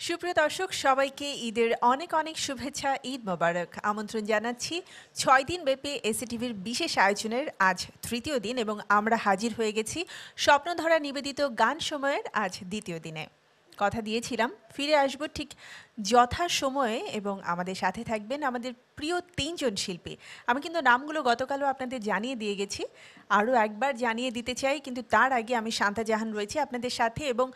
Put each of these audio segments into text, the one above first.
সুপ্রিয় দর্শক সবাইকে ঈদের অনেক অনেক শুভেচ্ছা, ঈদ মোবারক। আমন্ত্রণ জানাচ্ছি ৬ দিন ব্যাপী এসিটিভির বিশেষ আয়োজনের আজ তৃতীয় দিন এবং আমরা হাজির হয়ে গেছি স্বপ্নধরা নিবেদিত গান সময়ের আজ দ্বিতীয় দিনে। কথা দিয়েছিলাম ফিরে আসব ঠিক যথাসময়ে এবং আমাদের সাথে থাকবেন আমাদের প্রিয় ৩ জন শিল্পী। আমি কিন্তু নামগুলো গতকালও আপনাদের জানিয়ে দিয়ে গেছি, আরও একবার জানিয়ে দিতে চাই, কিন্তু তার আগে আমি শান্তা জাহান রয়েছি আপনাদের সাথে এবং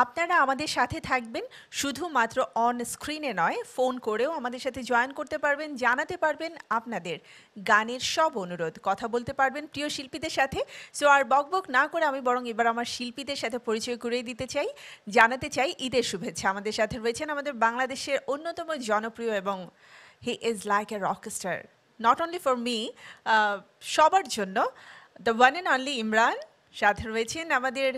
আপনারা আমাদের সাথে থাকবেন শুধুমাত্র অন স্ক্রিনে নয়, ফোন করেও আমাদের সাথে জয়েন করতে পারবেন, জানাতে পারবেন আপনাদের গানের সব অনুরোধ, কথা বলতে পারবেন প্রিয় শিল্পীদের সাথে। সো আর বকবক না করে আমি বরং এবার আমার শিল্পীদের সাথে পরিচয় করিয়ে দিতে চাই, জানাতে চাই ঈদের শুভেচ্ছা। আমাদের সাথে রয়েছেন আমাদের বাংলাদেশের অন্যতম জনপ্রিয় এবং he is like a Rockstar, not only for me, সবার জন্য, the one and only Imran. সাথে রয়েছেন আমাদের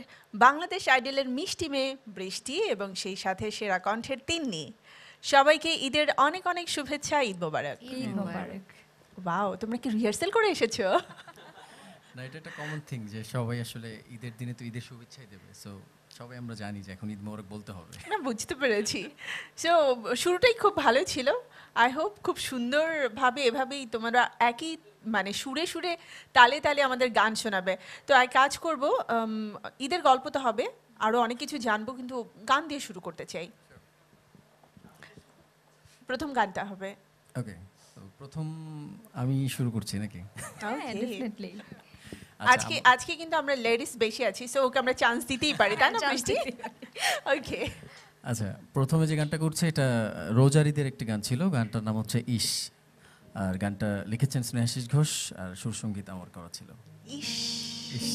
বাংলাদেশ আইডলের মিষ্টি মেয়ে বৃষ্টি এবং সেই সাথে সেরা কণ্ঠের তিন্নি। সবাইকে ঈদের অনেক অনেক শুভেচ্ছা, ঈদ মোবারক। ঈদ মোবারক। ওয়াও, তোমরা কি রিহার্সাল করে এসেছো? না, এটা একটা কমন থিং যে সবাই আসলে ঈদের দিনে তো ঈদের শুভেচ্ছাই দেবে, সো সবাই আমরা জানি যে এখন ঈদ মোবারক বলতে হবে। না, বুঝতে পেরেছি। সো শুরুটাই খুব ভালো ছিল। আই হোপ খুব সুন্দরভাবে এভাবেই তোমরা একই মানে সুরে সুরে তালে তালে আমাদের গান শোনাবে। তো এক কাজ করব, ঈদের গল্প তো হবে, আরও অনেক কিছু জানবো, কিন্তু গান দিয়ে শুরু করতে চাই। প্রথম গানটা হবে। ওকে, তো প্রথম আমি শুরু করছি নাকি? হ্যাঁ, Okay. ডেফিনেটলি। আচ্ছা, আজকে কিন্তু আমরা লেডিস বেশি আছি, সো ওকে আমরা চান্স দিতেই পারি, তাই না বৃষ্টি? ওকে। আচ্ছা, প্রথমে যে গানটা করছে এটা রোজার ঈদের একটি গান ছিল, গানটার নাম হচ্ছে ইস। আর গানটা লিখেছেন স্নেহাশিস ঘোষ আর সুরসঙ্গীত আমার করা ছিল। ইস। ইস।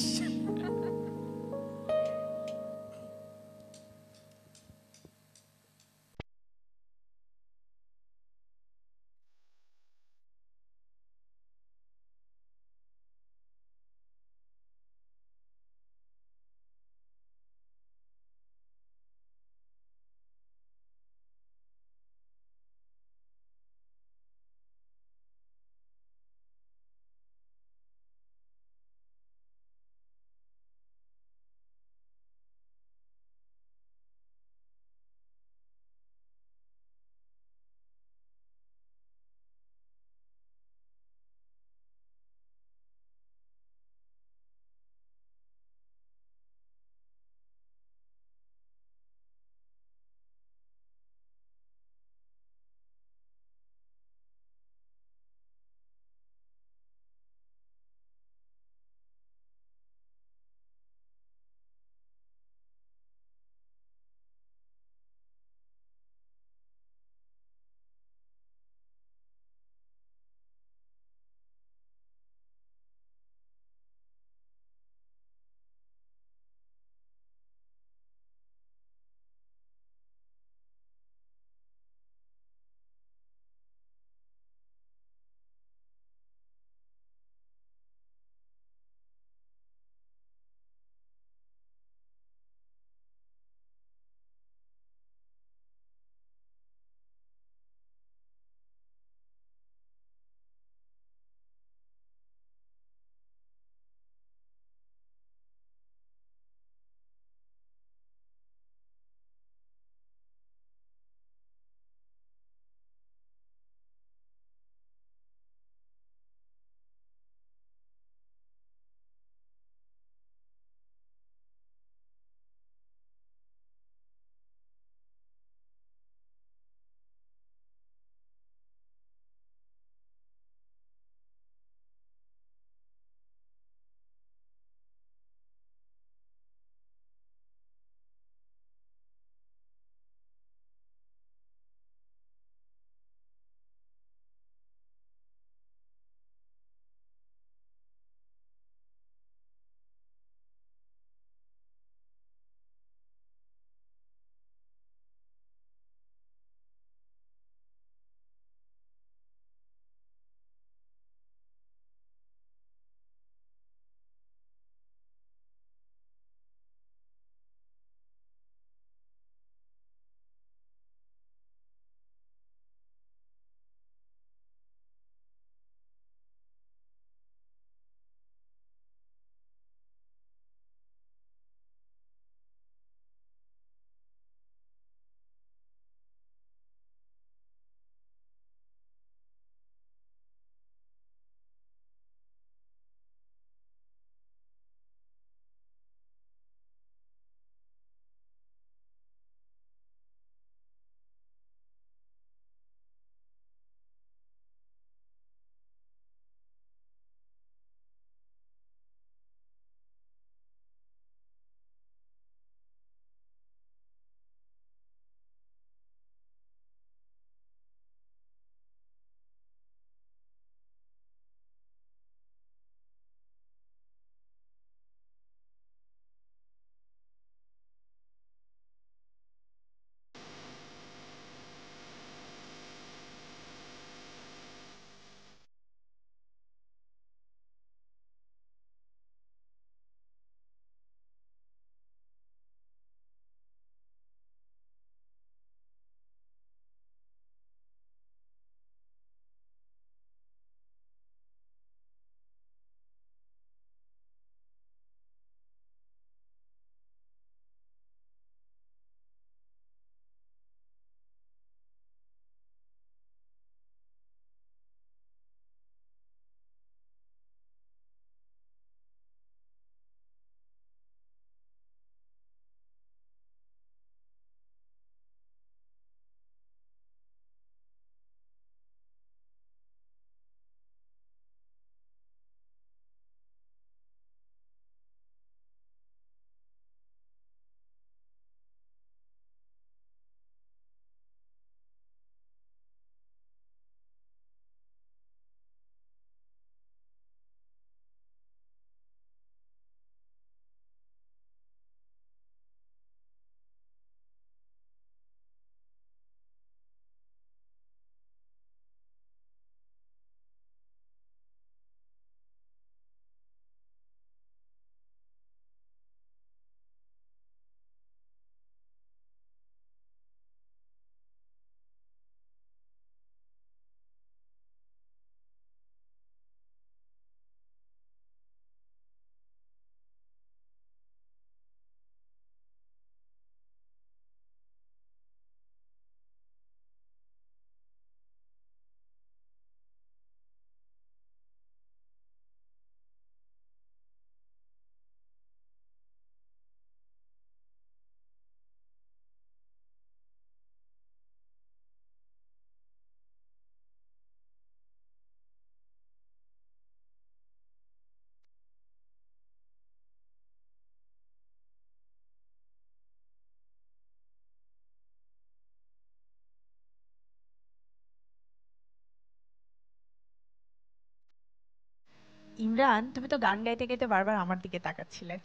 ইমরান, তুমি তো গান গাইতে গাইতে বারবার আমার দিকে তাকাচ্ছিলে।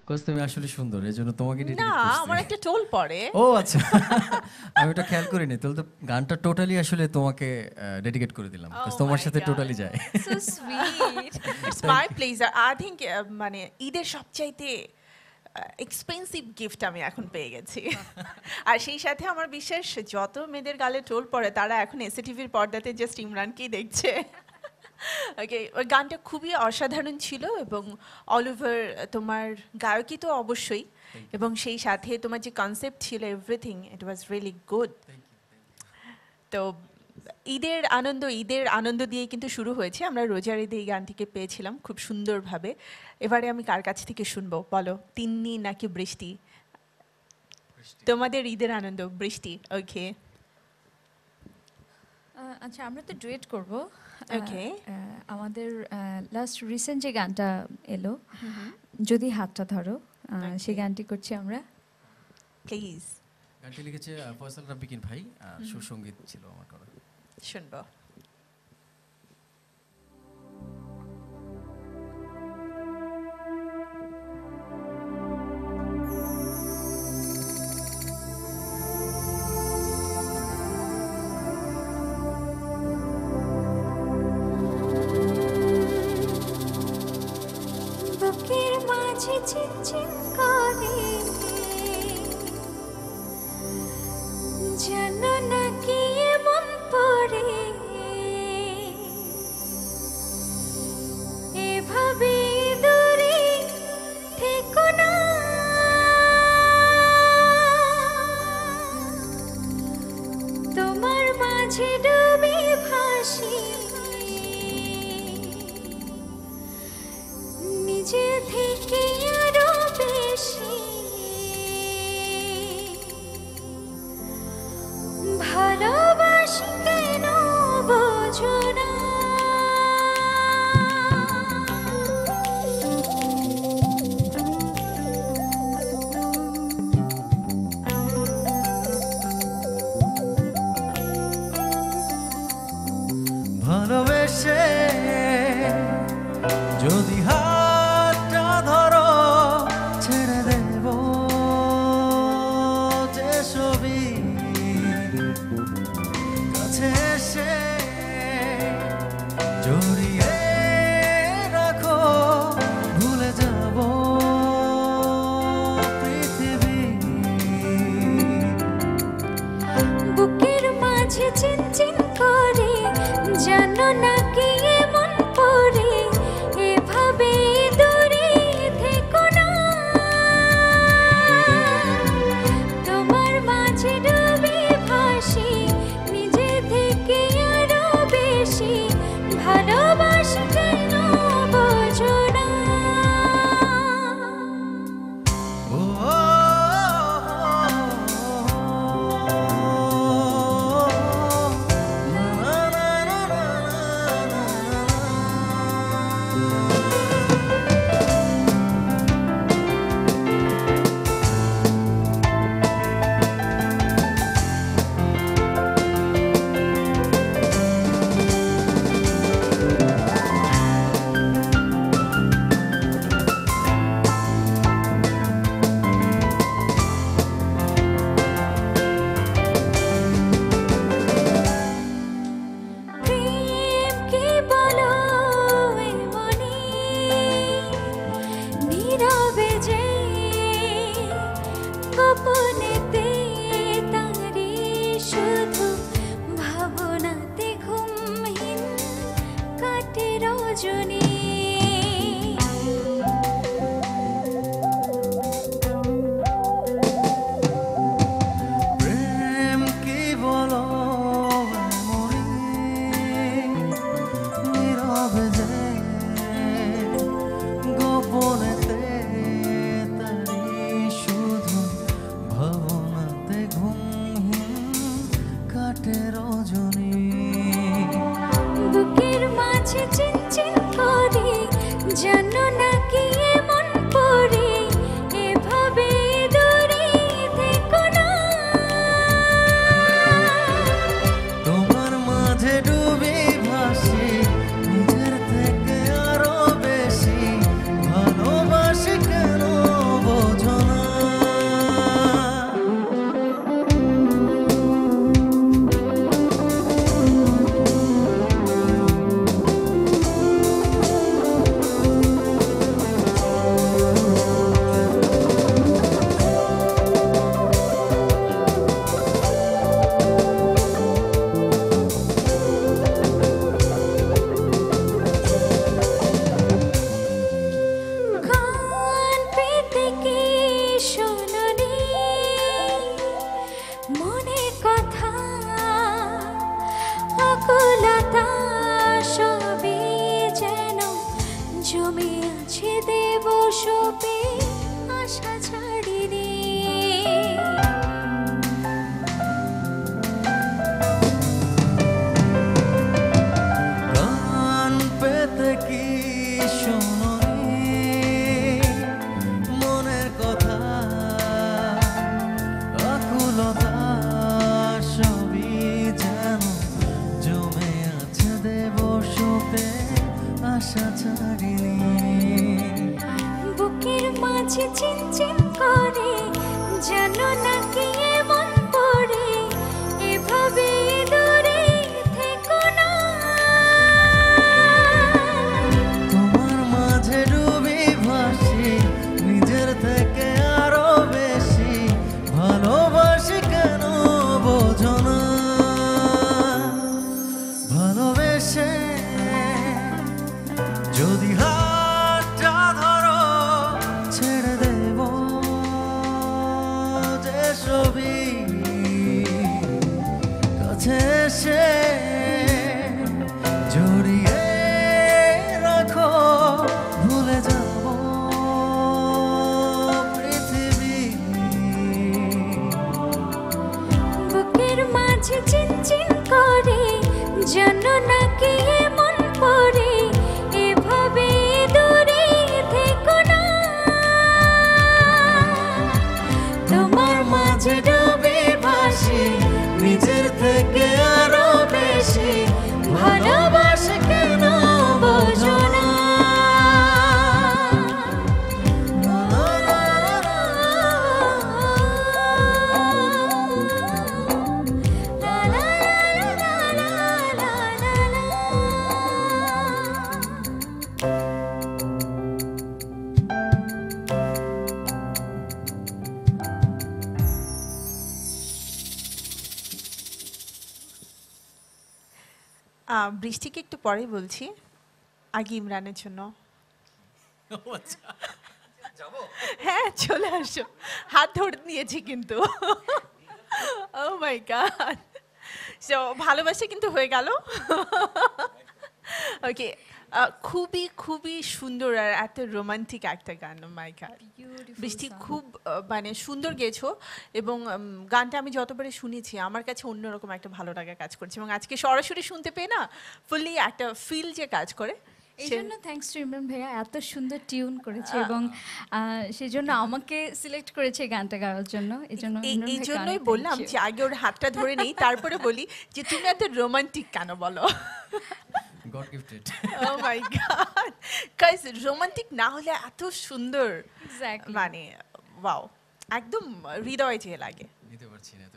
কোচ তুমি আসলে সুন্দর, এই জন্য তোমাকে না, ডেডিকেট করছি। আমার একটা টোল পড়ে। ও আচ্ছা, আমি ওটা খেয়াল করিনি। তাহলে তো গানটা টোটালি আসলে তোমাকে ডেডিকেট করে দিলাম, Oh তোমার my সাথে God. টোটালি যায়। So sweet. It's my pleasure. I think মানে ঈদের সবচাইতে এক্সপেন্সিভ গিফট আমি এখন পেয়ে গেছি। আর সেই সাথে আমার বিশ্বাস যত মেয়েদের গালে টোল পড়ে তারা এখন এসএটিভির পর্দাতে জাস্ট ইমরানকেই দেখছে। ওকে, ওই গানটা খুবই অসাধারণ ছিল এবং অল ওভার তোমার গায়কী তো অবশ্যই, এবং সেই সাথে তোমার যে কনসেপ্ট ছিল everything, it was really good. তো ঈদের আনন্দ দিয়ে কিন্তু শুরু হয়েছে। আমরা রোজার ঈদে এই গানটিকে পেয়েছিলাম খুব সুন্দরভাবে। এবারে আমি কার কাছ থেকে শুনবো বলো, তিন্নি নাকি বৃষ্টি? তোমাদের ঈদের আনন্দ বৃষ্টি। ওকে, আচ্ছা, আমরা তো ডুয়েট করব। Okay. আমাদের লাস্ট রিসেন্ট যে গানটা এলো, যদি হাতটা ধরো, সেই গানটি করছি আমরা। প্লিজ গানটি লিখেছে ফয়সাল রাব্বিকিন ভাই, আর সুসঙ্গীত ছিল আমার করা। শুনবো। বুকের মাঝে চিনচিন করে, জানো না কি এমন পড়ে, এভাবে দূরে থেকো না, তোমার মাঝে ডুবে ভাসি, নিজে থেকে আরো বেশি ভালোবাসি, কেন বোঝো না? ভালোবেসে যদি হাতটা ধরো, ছেড়ে দেব যে ছবি, কাছে এসে জড়িয়ে রাখো, ভুলে যাব পৃথিবী। বুকের মাঝে চিনচিন করে, জানো না কি এমন পড়ে, এভাবে দূরে থেকো না, তোমার মাঝে ডুবে ভাসি, নিজে থেকে আরো বেশি ভালোবাসি, কেন বোঝো না? ও প্রেম কি বলো এমনি, নীরবে যে গোপনেতে তারি, শুধু ভাবনাতে ঘুমহীন কাটে রজনী। প্রেম কি বলো এমনি, নীরবে যে গোপনেতে তারি, শুধু ভাবনাতে ঘুমহীন কাটে রজনী। বুকের মাঝে চিনচিন করে, জানো না কি এমন পড়ে, এভাবে দূরে থেকো না, তোমার মাঝে ডুবে ভাসি, নিজের থেকে পেয়ে আশা ছাড়িনি। গান পেতে কি শোনোনি মনের কথা, আকুলতা সবই যেন জমে আছে দেবসতে আশা ছাড়িনি। বুকের মাঝে চিনচিন করে জানো নাকি এমন পড়ে এভাবে দূরে থেকো না। তোমার মাঝে ডুবি ভাসি নিজের থেকে আরো বেশি, ভালোবাসি কেন বোঝো না। ভালোবেসে যদি হাতটা ধরো ছেড়ে দেব যে ছবি, কাছে এসে জড়িয়ে রাখো ভুলে যাব পৃথিবী। বুকের মাঝে চিনচিন করে জানো নাকি এমন পড়ে এভাবে দূরে থেকো না। তোমার মাঝে ডুবে ভাসি নিজের থেকে আরো বেশি, ভালোবাসি কেন বোঝো না। লা লা লা লা লা লা লা। বৃষ্টিকে একটু পরে বলছি, আগে ইমরানের জন্য। হ্যাঁ চলে আসো, হাত ধরে নিয়েছি কিন্তু। ও মাই গড, সো ভালোবাসা কিন্তু হয়ে গেল। ওকে, খুবই খুবই সুন্দর আর এত রোমান্টিক একটা গান। মাই গড, বৃষ্টি খুব মানে সুন্দর গেছো, এবং গানটা আমি যতবারে শুনেছি আমার কাছে অন্যরকম একটা ভালো লাগা কাজ করছে, এবং আজকে সরাসরি শুনতে পেয়ে না ফুললি একটা ফিল যে কাজ করে। এই সে- জন্য থ্যাঙ্কস টু ইমরান ভাইয়া, এত সুন্দর টিউন করেছে এবং সেই জন্য আমাকে সিলেক্ট করেছে এই গানটা গাওয়ার জন্য। এই জন্য ইমরান এই ভাইকে জন্যই অনেক বললাম thank you. যে আগে ওর হাতটা ধরে নেই, তারপরে বলি যে তুমি এত রোমান্টিক কেন বলো। God gifted. Oh my God, guys romantic না হলে এত সুন্দর Exactly. মানে ওয়াও, একদম হৃদয় যে লাগে। নিতে পারছি না এত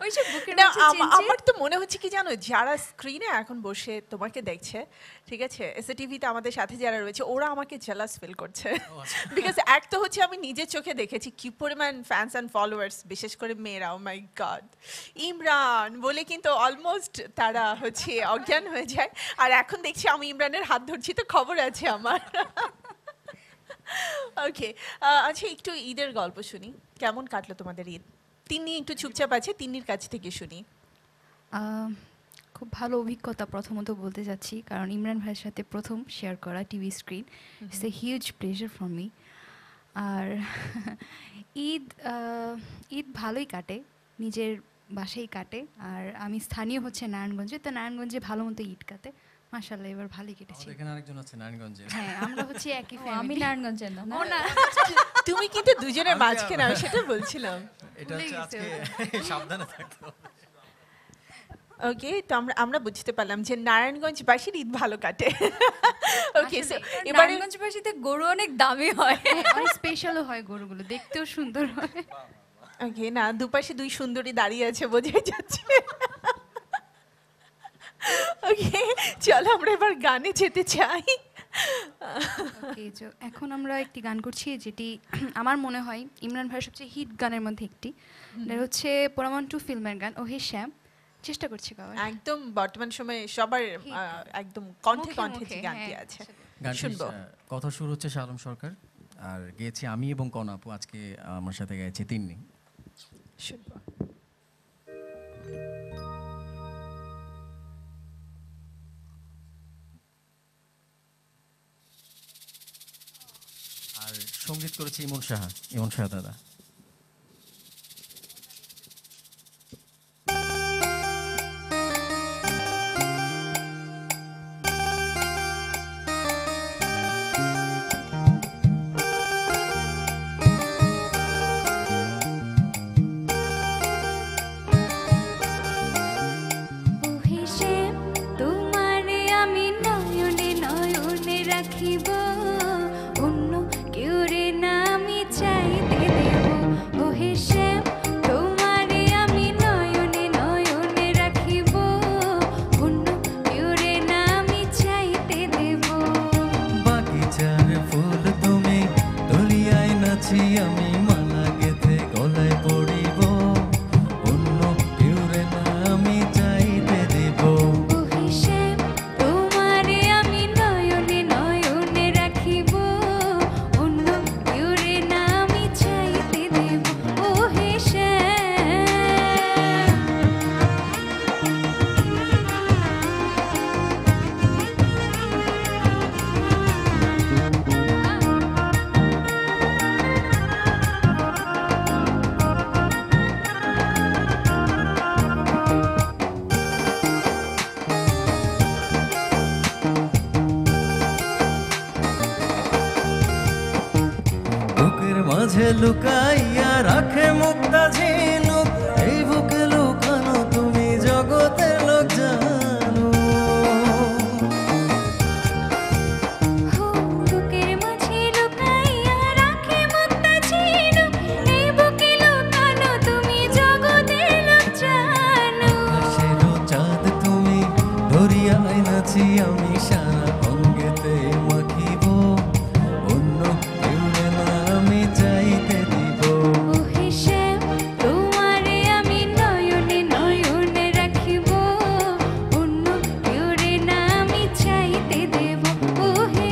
ওই যে বুকের না মাঝে চিনচিন। আমার তো মনে হচ্ছে কি জানো, যারা স্ক্রিনে এখন বসে তোমাকে দেখছে, ঠিক আছে, এসএ টিভিতে আমাদের সাথে যারা রয়েছে, ওরা আমাকে জেলাস ফিল করছে। বিকজ এক তো হচ্ছে আমি নিজের চোখে দেখেছি কি পরিমাণ ফ্যান্স অ্যান্ড ফলোয়ার্স, বিশেষ করে মেয়েরা। ও মাই গড, ইমরান বলে কিন্তু অলমোস্ট তারা হচ্ছে অজ্ঞান হয়ে যায়, আর এখন দেখছি আমি ইমরানের হাত ধরছি তো খবর আছে আমার। ওকে, আচ্ছা একটু ঈদের গল্প শুনি, কেমন কাটলো তোমাদের ঈদ? তিন্নি একটু চুপচাপ আছে, তিন্নির কাছ থেকে শুনি। খুব ভালো অভিজ্ঞতা প্রথমত বলতে যাচ্ছি, কারণ ইমরান ভাইয়ের সাথে প্রথম শেয়ার করা TV screen, it's a huge pleasure for me. আর ঈদ ভালোই কাটে, নিজের বাসায় কাটে। আর আমি স্থানীয় হচ্ছে নারায়ণগঞ্জে, তো নারায়ণগঞ্জে ভালো মতো ঈদ কাটে। মাশাআল্লাহ এবার ভালোই কেটেছে। আমাদের এখানে আরেকজন আছে নারায়ণগঞ্জে। হ্যাঁ, আমরা হচ্ছে একই ও, আমি ফ্যামিলি। নারায়ণগঞ্জের না, না? ও না, তুমি কিন্তু দুজনের আমি- মাঝখানে, আমি সেটা বলছিলাম। এটা ভুলে হচ্ছে গেছি আজকে সাবধানে থাকতে হবে। ওকে, তো আমরা বুঝতে পারলাম যে নারায়ণগঞ্জবাসীর ঈদ ভালো কাটে। ওকে, সো এবারে নারায়ণগঞ্জবাসীতে গরু অনেক দামি হয়। হ্যাঁ, অনেক স্পেশালও হয় গরুগুলো, দেখতেও সুন্দর হয়। ওকে, না দুপাশে দুই সুন্দরী দাঁড়িয়ে আছে বোঝাই যাচ্ছে। ওকে, চলো আমরা এবার গানে যেতে চাই। ওকে, এখন আমরা একটি গান করছি যেটি আমার মনে হয় ইমরান ভাইয়ের সবচেয়ে হিট গানের মধ্যে একটি। এটা হচ্ছে পোড়ামন 2 ফিল্মের গান ওহে শ্যাম। চেষ্টা করছি গাওয়ার। একদম বর্তমান সময়ে সবার একদম কণ্ঠে মুখে কণ্ঠে যে মুখে, গানটি হ্যাঁ, আছে গানটির শুনবো। কথা শুরু হচ্ছে শালম সরকার, আর গেয়েছি আমি এবং কনাপু, আজকে আমার সাথে গেয়েছে তিন্নি। শুনবো। সঙ্গীত করেছে ইমন সাহা দাদা। ওহে শ্যাম, তোমারে আমি নয়নে নয়নে রাখিব, অন্য কেউরে না আমি চাইতে দেব। ওহে শ্যাম, তোমারে আমি নয়নে নয়নে রাখিব, অন্য কেউরে না আমি চাইতে দেব। বাগিচার ফুল তুমি, দলিয়ায় নাচি আমি, মালা গেথে গলায় পড়িব, অন্য কেউরে না আমি চাইতে দেব। ওহে শ্যাম, তোমারে আমি নয়নে নয়নে রাখিব, অন্য কেউরে না আমি চাইতে দেব। ওহে শ্যাম। বুকের মাঝে লুকাইয়া রাখে মুক্তা ঝিনুক, এই বুকে লুকানো তুমি জগতের লোক জানো। বুকের মাঝে লুকাইয়া রাখে মুক্তা ঝিনুক, এই বুকে লুকানো তুমি জগতের লোক জানো। আকাশেরও চাঁদ তুমি, ধরিয়ায় নাচি আমি, সারা অঙ্গেতে মাখিব, অন্য কেউরে না আমি চাইতে দিব। ওহে শ্যাম, তোমারে আমি নয়নে নয়নে রাখিব, অন্য কেউরে না আমি চাইতে দেব। ওহে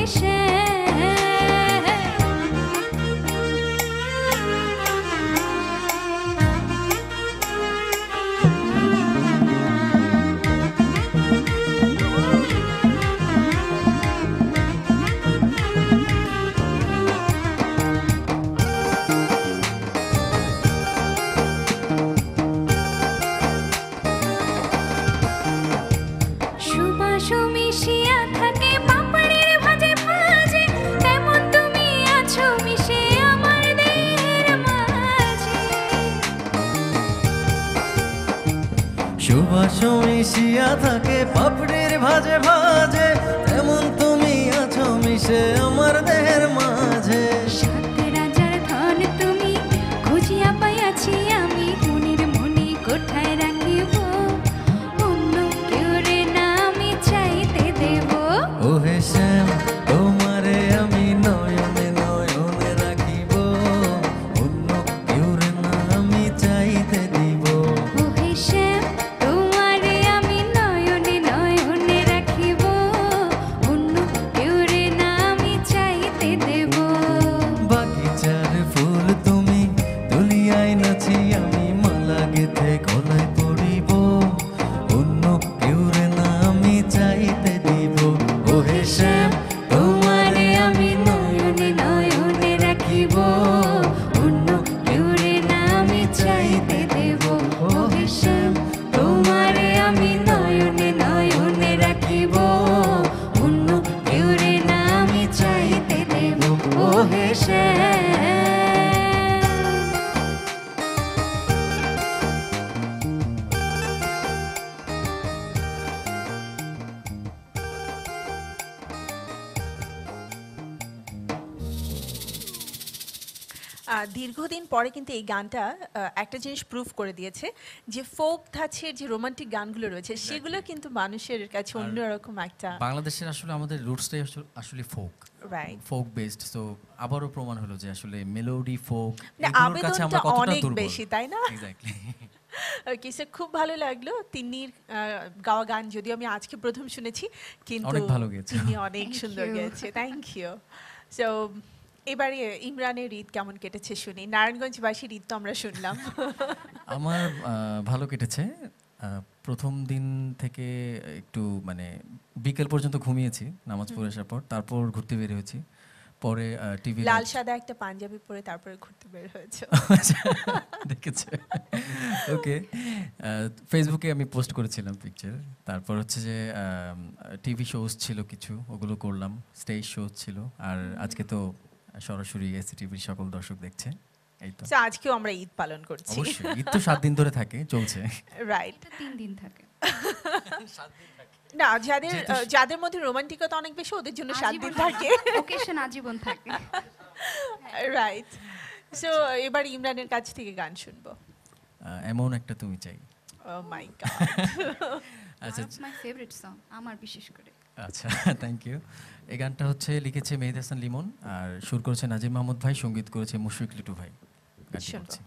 সুবাস মিশিয়া থাকে পাপড়ির ভাজে ভাজে, তেমন তুমি আছো মিশে আমার দেহের মাঝে। সুবাস মিশিয়া থাকে পাপড়ির ভাজে ভাজে, তেমন তুমি আছো মিশে আমার দেহের মাঝে। সাত রাজার ধন তুমি, খুঁজিয়া পাইয়াছি আমি, মনির মনি কোঠায় রাখিব, অন্য কেউরে না আমি চাইতে দেব। ওহে শ্যাম, তোমারে আমি নয়নে নয়নে রাখিব, অন্য কেউরে না আমি চাইতে দিব। ওহে শ্যাম, তোমারে আমি নয়নে নয়নে রাখিব, অন্য কেউরে না আমি চাইতে দেব। বাগিচার ফুল তুমি, দুলিয়ায় নাচি আমি, মালা গেথে গলায় পড়িব, অন্য কেউরে না আমি চাইতে দিব। ওহে শ্যাম, তোমারে আমি নয়নে নয়নে রাখিব, অন্য কেউরে না আমি চাইতে দেব। ওহে শ্যাম, তোমারে আমি নয়নে নয়নে রাখিব, অন্য কেউরে না আমি চাইতে দেব। ওহে শ্যাম। দীর্ঘদিন পরে কিন্তু এই গানটা একটা জিনিস প্রুভ করে দিয়েছে যে ফোক ধাঁচের যে রোমান্টিক গানগুলো রয়েছে সেগুলো কিন্তু মানুষের কাছে অন্যরকম একটা বাংলাদেশের আসলে আমাদের রুটসটাই আসলে folk right. Folk based, so আবারও প্রমাণ হলো যে আসলে মেলোডি ফোক না, এগুলোর কাছে আমরা আবেদনটা কতটা অনেক দুর্বল। বেশি, তাই না? এক্স্যাক্টলি। ওকে, সো খুব ভালো লাগলো তিন্নির গাওয়া গান, যদিও আমি আজকে প্রথম শুনেছি, কিন্তু অনেক ভালো গেয়েছে। তিনি অনেক Thank সুন্দর you. গেয়েছে। Thank you. সো এবারে ইমরানের ঈদ কেমন কেটেছে শুনি। নারায়ণগঞ্জবাসীর ঈদ তো আমরা শুনলাম। আমার ভালো কেটেছে। প্রথম দিন থেকে একটু মানে বিকেল পর্যন্ত ঘুমিয়েছি নামাজ পড়ে আসার পর, তারপর ঘুরতে বের হয়েছি। পরে টিভি লাল সাদা একটা পাঞ্জাবি পরে তারপরে ঘুরতে বের হয়েছে। দেখেছে। ওকে, ফেসবুকে আমি পোস্ট করেছিলাম পিকচার। তারপর হচ্ছে যে টিভি শোজ ছিল কিছু, ওগুলো করলাম। স্টেজ শো ছিল। আর আজকে তো সরাসরি এসিটিভির সকল দর্শক দেখছে। এই তো। So, আজকেও আমরা ঈদ পালন করছি। অবশ্যই, ঈদ তো 7 দিন ধরে থাকে, চলছে। রাইট। এটা 3 দিন থাকে। না, যাদের মধ্যে রোমান্টিকতা অনেক বেশি, ওদের জন্য 7 দিন থাকে। ওকেশন আজীবন থাকে। রাইট। সো এবার ইমরানের কাছ থেকে গান শুনবো। এমন একটা তুমি চাই। ও মাই গড। আচ্ছা That's my favorite song, আমার বিশেষ করে। আচ্ছা, থ্যাংক ইউ। এই গানটা হচ্ছে লিখেছে মেহেদি হাসান লিমন, আর সুর করেছে নাজিম মাহমুদ ভাই, সঙ্গীত করেছে মুশফিক লিটু ভাই। গানটি শুনবো। করছি।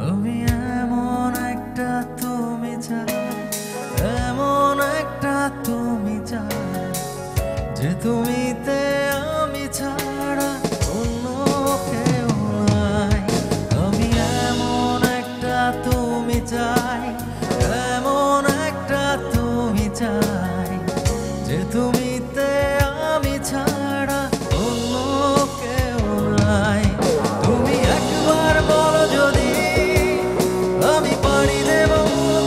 আমি এমন একটা তুমি চাই, এমন একটা তুমি চাই, যে তুমিতে আমি ছাড়া অন্য কেউ নাই। আমি এমন একটা তুমি চাই, এমন একটা তুমি চাই, যে তুমিতে আমি ছাড়া অন্য কেউ নাই। তুমি একবার বলো যদি আমি পাড়ি দেব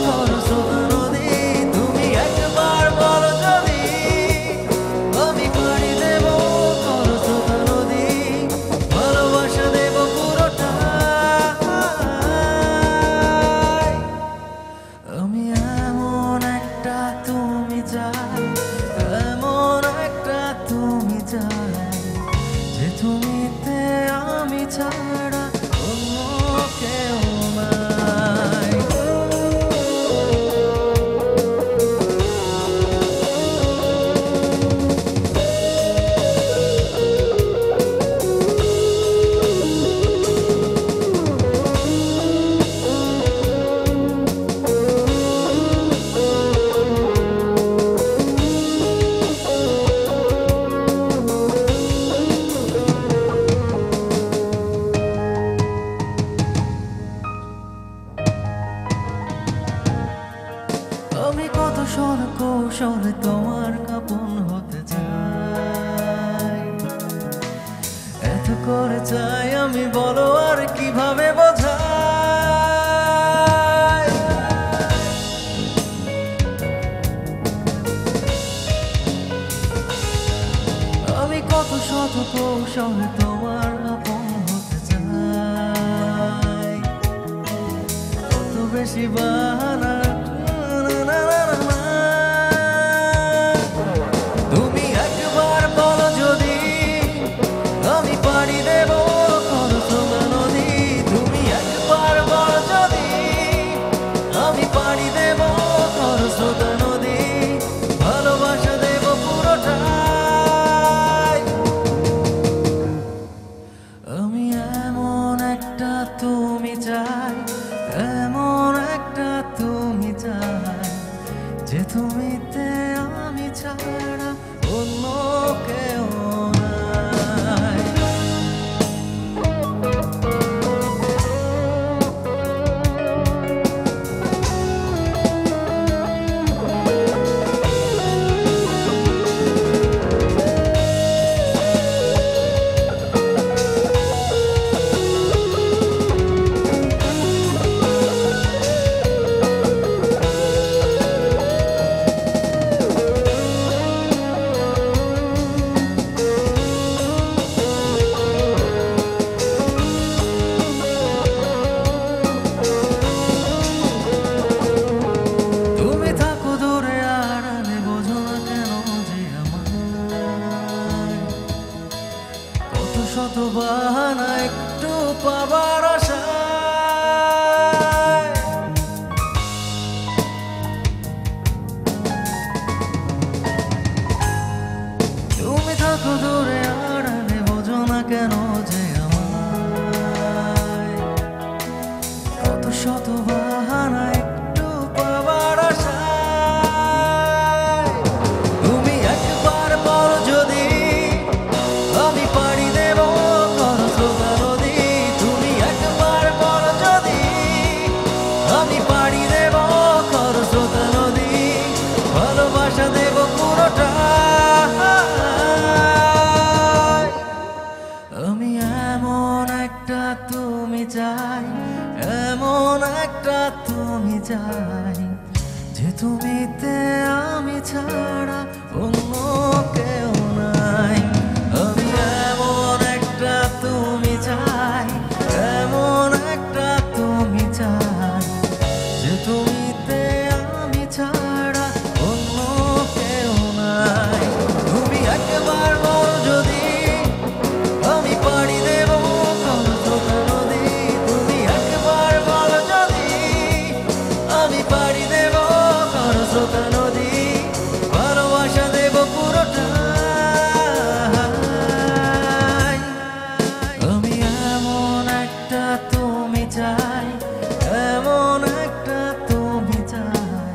খরস্রোতা নদী। তুমি একবার বলো যদি আমি পাড়ি দেব খরস্রোতা নদী। ভালোবাসা দেব পুরোটাই। আমি এমন একটা তুমি চাই, এমন একটা তুমি চাই, যে তুমিতে আমি ছাড়া অন্য কেউ নাই। আমি কত সর কৌশলে তোমার কাপন হতে চাই, এত করে চাই আমি, বলো আর কিভাবে বোঝাই। আমি কত শত কৌশলে তোমার আপন হতে চাই, কত বেশি বাহানা। তুমি একবার বলো যদি আমি পাড়ি দেব খরস্রোতা নদী। তুমি একবার বলো যদি আমি পাড়ি দেব খরস্রোতা নদী। ভালোবাসা দেব পুরোটাই। আমি এমন একটা তুমি চাই, এমন একটা তুমি শত বাহানা একটু পাবার আশায়। তুমি থাকো দূরে আড়ালে, বোঝো না কেন যে আমায় কত শত বাহানা একটু পাবার আশায়। তুমি একবার বলো যদি আমি পাড়ি দেব খরস্রোতা নদী। তুমি একবার বলো যদি আমি পাড়ি দেব খরস্রোতা নদী। ভালোবাসা দেব পুরোটা। আমি এমন একটা তুমি চাই, এমন একটা তুমি চাই, যে তুমিতে আমি ছাড়া অন্য কেউ নাই। আমি এমন একটা তুমি চাই, এমন একটা তুমি চাই, যে তুমিতে আমি ছাড়া অন্য কেউ নাই। তুমি একবার বল যদি আমি পাড়ি দেব খরস্রোতা নদী। তুমি একবার বল যদি আমি পাড়ি দেব খরস্রোতা নদী। ভালোবাসা দেব পুরোটাই। আমি এমন একটা তুমি চাই, এমন একটা তুমি চাই,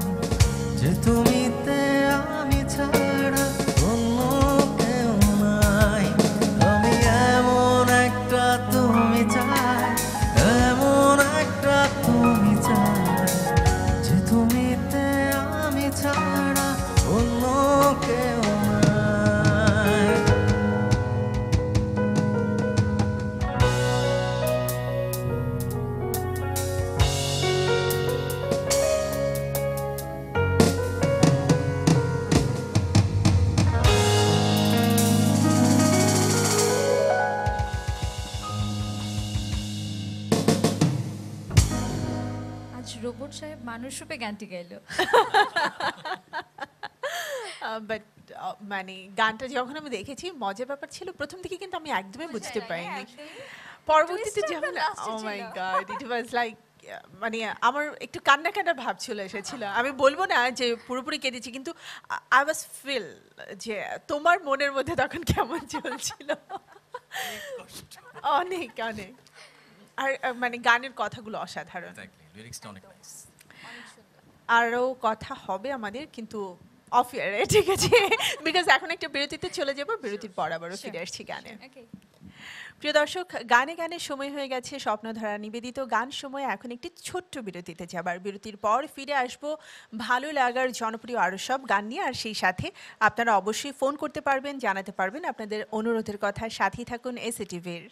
যে তুমিতে আমি ছাড়া অন্য কেউ নাই। আমি এমন একটা তুমি চাই, এমন একটা তুমি চাই, যে তুমিতে আমি ছাড়া অন্য কেউ নাই। আজ রোবট সাহেব মানুষ রূপে গানটি গাইলো। বাট মানে গানটা যখন আমি দেখেছি মজার ব্যাপার ছিল, প্রথম দিকে কিন্তু আমি একদমই বুঝতে পারিনি। পরবর্তীতে Twist টা যখন last এ ও মাই ছিল। গড, ইট ওয়াজ লাইক মানে আমার একটু কান্না কান্নার ভাব চলে এসেছিল। আমি বলবো না যে পুরোপুরি কেঁদেছি, কিন্তু আই ওয়াজ ফিল যে তোমার মনের মধ্যে তখন কেমন চলছিল। অনেক অনেক। আর মানে গানের কথাগুলো অসাধারণ। লিরিক্সটা অনেক নাইস। আরও কথা হবে আমাদের, কিন্তু অফ ইয়ারে, ঠিক আছে? বিকজ এখন একটা বিরতিতে চলে যাব, বিরতির পর আবারও ফিরে আসছি গানে। Okay. প্রিয় দর্শক, গানে গানে সময় হয়ে গেছে স্বপ্নধারা নিবেদিত গান সময়। এখন একটি ছোট্ট বিরতিতে যাবার, বিরতির পর ফিরে আসব ভালো লাগার জনপ্রিয় আরও সব গান নিয়ে। আর সেই সাথে আপনারা অবশ্যই ফোন করতে পারবেন, জানাতে পারবেন আপনাদের অনুরোধের কথা। সাথেই থাকুন এসএটিভির।